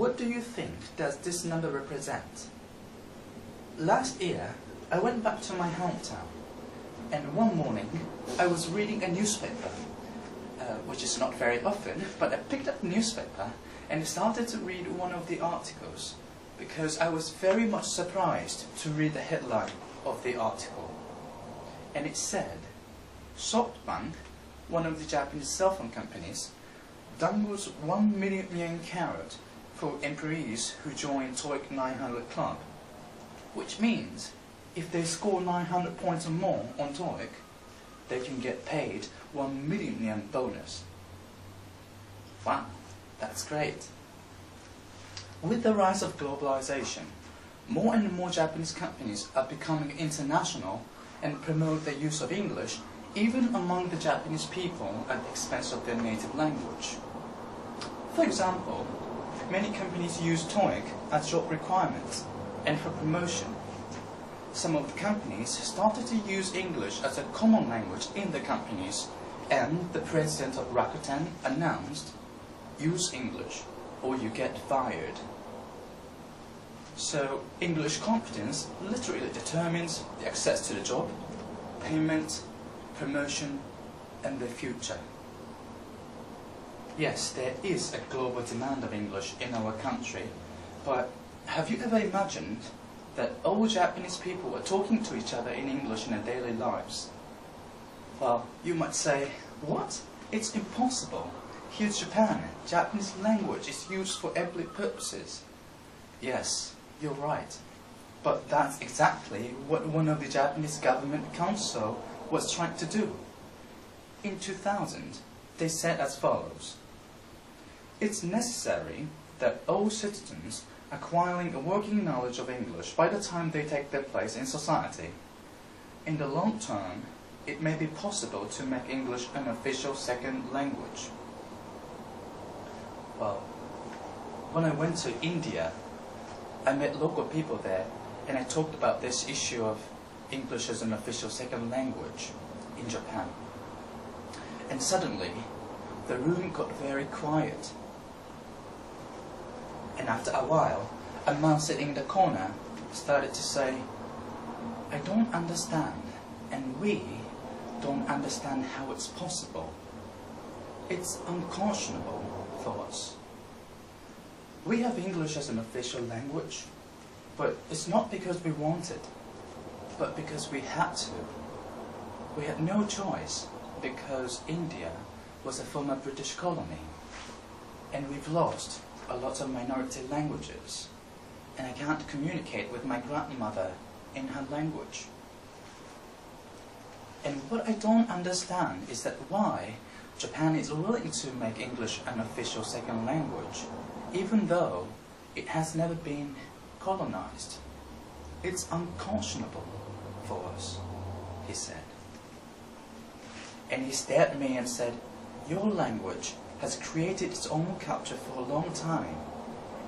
what do you think does this number represent? Last year, I went back to my hometown, and one morning I was reading a newspaper, which is not very often, but I picked up the newspaper and started to read one of the articles, because I was very much surprised to read the headline of the article. And it said, SoftBank, one of the Japanese cell phone companies, dangles 1 million yen carrot for employees who join TOEIC 900 club, which means if they score 900 points or more on TOEIC, they can get paid 1 million yen bonus. Wow, that's great. With the rise of globalization, more and more Japanese companies are becoming international and promote the use of English even among the Japanese people at the expense of their native language. For example, many companies use TOEIC as job requirements and for promotion. Some of the companies started to use English as a common language in the companies, and the president of Rakuten announced, use English or you get fired. So English competence literally determines the access to the job, payment, promotion, and the future. Yes, there is a global demand of English in our country, but have you ever imagined that all Japanese people are talking to each other in English in their daily lives? Well, you might say, what? It's impossible. Here's Japan. Japanese language is used for every purposes. Yes, you're right. But that's exactly what one of the Japanese government council was trying to do. In 2000, they said as follows: it's necessary that all citizens acquiring a working knowledge of English by the time they take their place in society. In the long term, it may be possible to make English an official second language. Well, when I went to India, I met local people there, and I talked about this issue of English as an official second language in Japan. And suddenly, the room got very quiet. And after a while, a man sitting in the corner started to say, I don't understand, and we don't understand how it's possible. It's unconscionable for us. We have English as an official language, but it's not because we wanted, but because we had to. We had no choice, because India was a former British colony, and we've lost a lot of minority languages, and I can't communicate with my grandmother in her language. And what I don't understand is that why Japan is willing to make English an official second language, even though it has never been colonized. It's unconscionable for us, he said. And he stared at me and said, your language has created its own culture for a long time,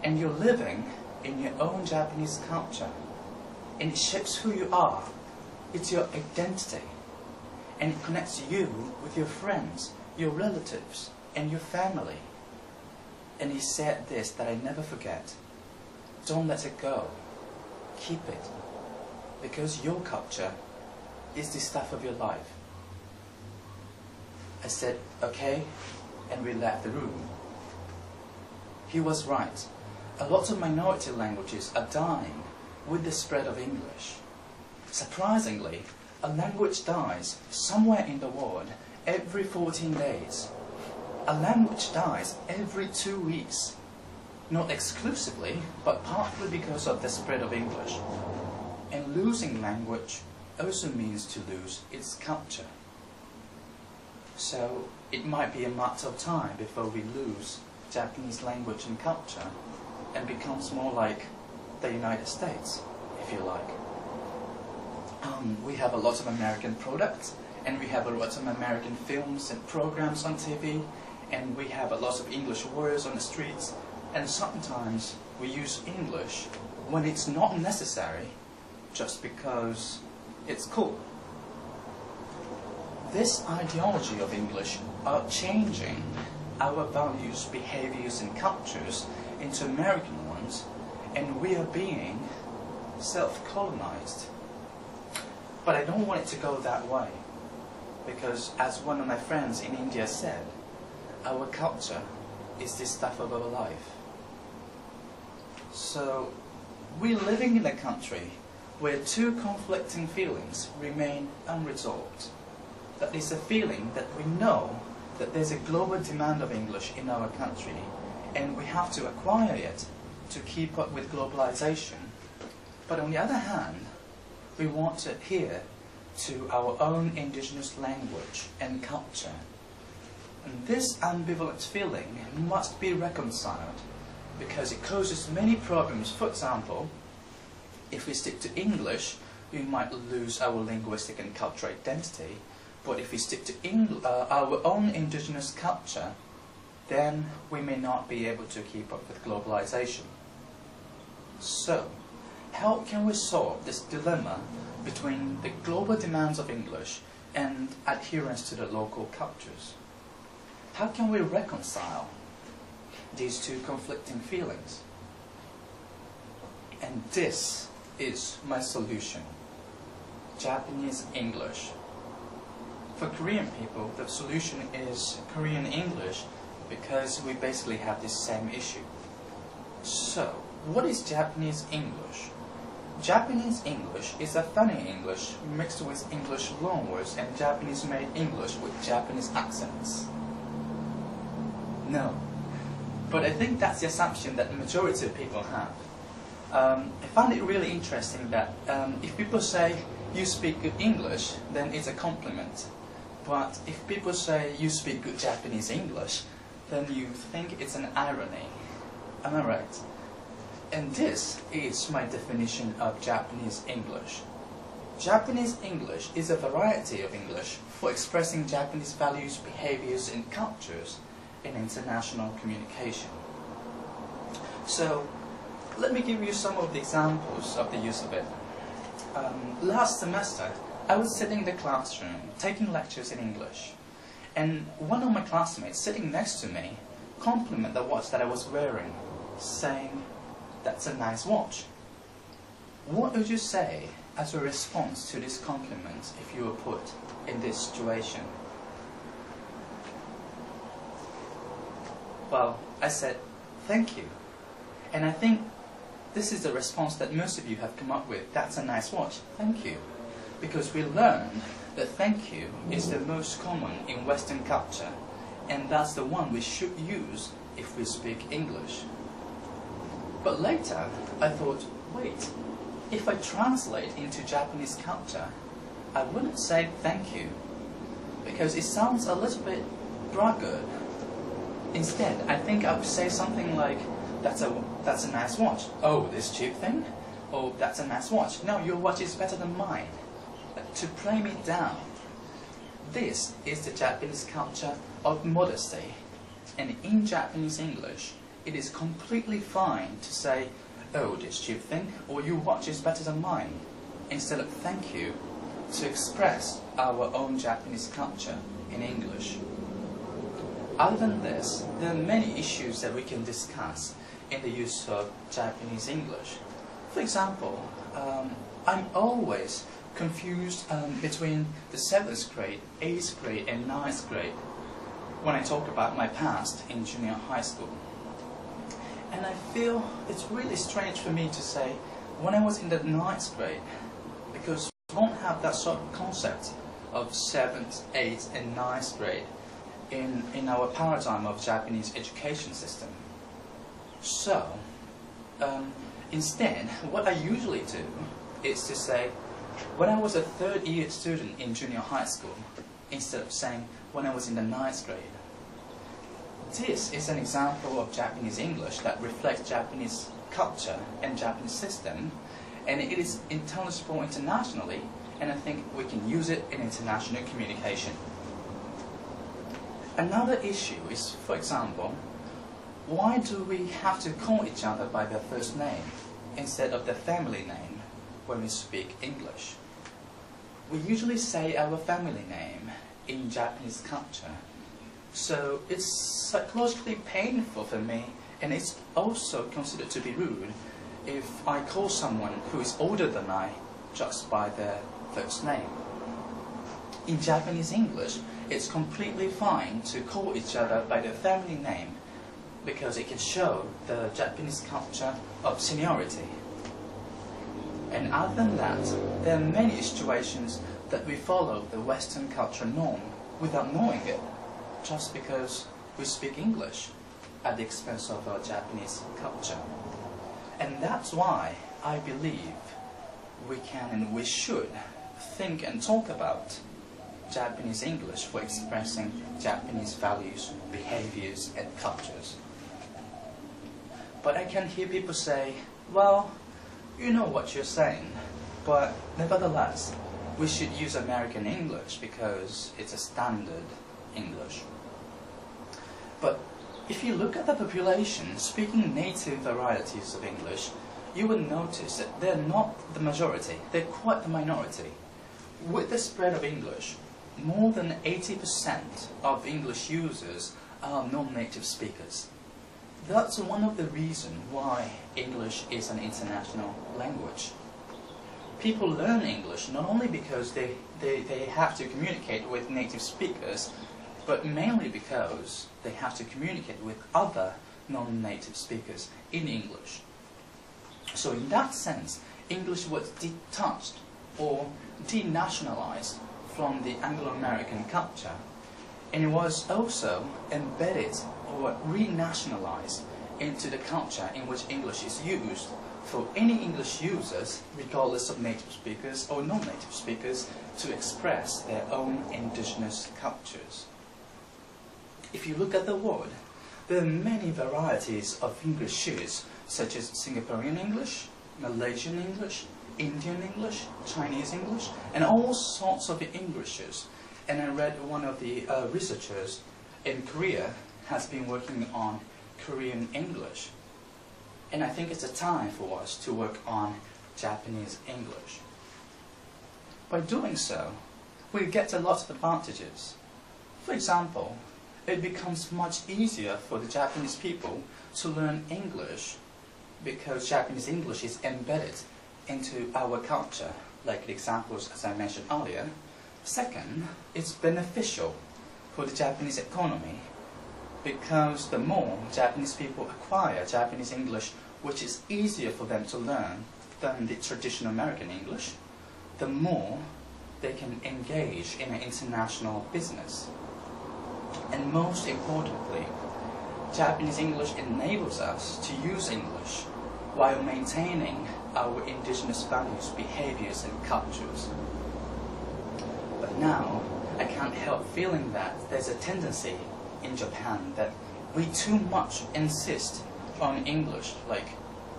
and you're living in your own Japanese culture, and it shapes who you are. It's your identity, and it connects you with your friends, your relatives, and your family. And he said this that I never forget: don't let it go, keep it, because your culture is the stuff of your life. I said, okay, and we left the room. He was right. A lot of minority languages are dying with the spread of English. Surprisingly, a language dies somewhere in the world every 14 days. A language dies every 2 weeks. Not exclusively, but partly because of the spread of English. And losing language also means to lose its culture. So it might be a matter of time before we lose Japanese language and culture and becomes more like the United States, if you like. We have a lot of American products, and we have a lot of American films and programs on TV, and we have a lot of English words on the streets, and sometimes we use English when it's not necessary, just because it's cool. This ideology of English are changing our values, behaviors, and cultures into American ones, and we are being self-colonized. But I don't want it to go that way, because as one of my friends in India said, our culture is the stuff of our life. So we're living in a country where two conflicting feelings remain unresolved. That is a feeling that we know that there's a global demand of English in our country, and we have to acquire it to keep up with globalization. But on the other hand, we want to adhere to our own indigenous language and culture. And this ambivalent feeling must be reconciled, because it causes many problems. For example, if we stick to English, we might lose our linguistic and cultural identity. But if we stick to our own indigenous culture, then we may not be able to keep up with globalization. So, how can we solve this dilemma between the global demands of English and adherence to the local cultures? How can we reconcile these two conflicting feelings? And this is my solution: Japanese English. For Korean people, the solution is Korean English, because we basically have this same issue. So, what is Japanese English? Japanese English is a funny English mixed with English loanwords and Japanese-made English with Japanese accents. No. But I think that's the assumption that the majority of people have. I find it really interesting that if people say you speak good English, then it's a compliment. But if people say you speak good Japanese English, then you think it's an irony. Am I right? And this is my definition of Japanese English. Japanese English is a variety of English for expressing Japanese values, behaviors, and cultures in international communication. So, let me give you some of the examples of the use of it. Last semester, I was sitting in the classroom taking lectures in English, and one of my classmates sitting next to me complimented the watch that I was wearing, saying, "That's a nice watch." What would you say as a response to this compliment if you were put in this situation? Well, I said, "Thank you." And I think this is the response that most of you have come up with. That's a nice watch. Thank you. Because we learned that thank you is the most common in Western culture, and that's the one we should use if we speak English. But later, I thought, wait, if I translate into Japanese culture, I wouldn't say thank you, because it sounds a little bit braggart. Instead, I think I would say something like, that's a nice watch. Oh, this cheap thing? Oh, that's a nice watch. No, your watch is better than mine. To play me down. This is the Japanese culture of modesty. And in Japanese English, it is completely fine to say, oh, this cheap thing, or your watch is better than mine, instead of thank you, to express our own Japanese culture in English. Other than this, there are many issues that we can discuss in the use of Japanese English. For example, I'm always confused between the 7th grade, 8th grade, and 9th grade when I talk about my past in junior high school. And I feel it's really strange for me to say when I was in the 9th grade, because we don't have that sort of concept of 7th, 8th, and 9th grade in our paradigm of Japanese education system. So, instead, what I usually do is to say, when I was a 3rd year student in junior high school, instead of saying when I was in the 9th grade. This is an example of Japanese English that reflects Japanese culture and Japanese system, and it is intelligible internationally, and I think we can use it in international communication. Another issue is, for example, why do we have to call each other by their first name instead of their family name when we speak English? We usually say our family name in Japanese culture, so it's psychologically painful for me And it's also considered to be rude if I call someone who is older than I just by their first name. In Japanese English, it's completely fine to call each other by their family name because it can show the Japanese culture of seniority. And other than that, there are many situations that we follow the Western culture norm without knowing it, just because we speak English at the expense of our Japanese culture. And that's why I believe we can and we should think and talk about Japanese English for expressing Japanese values, behaviors, and cultures. But I can hear people say, well, you know what you're saying, but nevertheless, we should use American English because it's a standard English. But if you look at the population speaking native varieties of English, you will notice that they're not the majority, they're quite the minority. With the spread of English, more than 80% of English users are non-native speakers. That's one of the reasons why English is an international language. People learn English not only because they have to communicate with native speakers, but mainly because they have to communicate with other non-native speakers in English. So in that sense, English was detached or denationalized from the Anglo-American culture, and it was also embedded or renationalized into the culture in which English is used for any English users, regardless of native speakers or non-native speakers, to express their own indigenous cultures. If you look at the world, there are many varieties of English used, such as Singaporean English, Malaysian English, Indian English, Chinese English, and all sorts of Englishes. And I read one of the researchers in Korea has been working on Korean English. And I think it's a time for us to work on Japanese English. By doing so, we get a lot of advantages. For example, it becomes much easier for the Japanese people to learn English because Japanese English is embedded into our culture, like the examples as I mentioned earlier. Second, it's beneficial for the Japanese economy because the more Japanese people acquire Japanese English, which is easier for them to learn than the traditional American English, the more they can engage in an international business. And most importantly, Japanese English enables us to use English while maintaining our indigenous values, behaviors, and cultures. But now, I can't help feeling that there's a tendency in Japan that we too much insist on English, like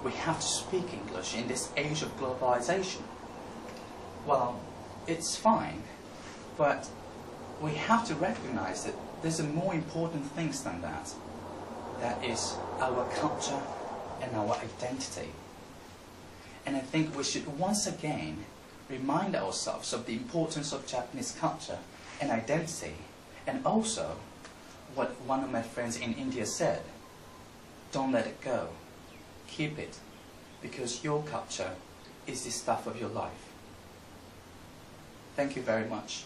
we have to speak English in this age of globalization. Well, it's fine, but we have to recognize that there's a more important things than that. That is our culture and our identity. And I think we should once again remind ourselves of the importance of Japanese culture and identity, and also what one of my friends in India said, don't let it go, keep it, because your culture is the stuff of your life. Thank you very much.